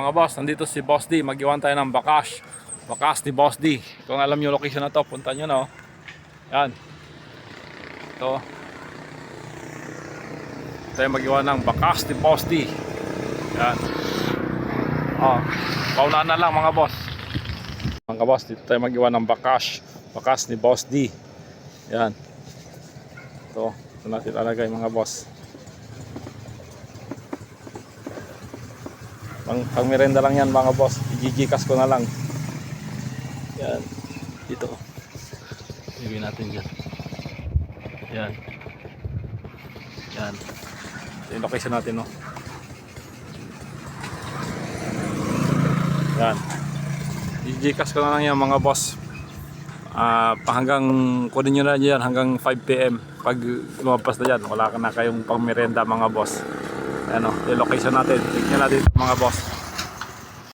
mga boss, nandito si Boss D. Mag-iwan tayo ng bakas. Bakas ni Boss D. Kung alam nyo location na to, punta nyo na. Yan. Ito. Tayo mag-iwan ng bakas ni Boss D. Yan. Paunaan na lang mga boss. Mga boss, dito tayo mag-iwan ng bakas. Bakas ni Boss D. Yan. Ito natin lalagay mga boss. Pang merenda lang yan mga boss. I-gigikas ko na lang. Yan. Dito. Ibigay natin dyan. Yan. Yan. Ito yung location natin, no. Yan. I-gigikas ko na lang yan mga boss. Hanggang kunin nyo na dyan hanggang 5 PM. Pag lumabas na dyan, wala ka na kayong pang merenda mga boss. Ano, yung location natin. Tignan natin mga boss.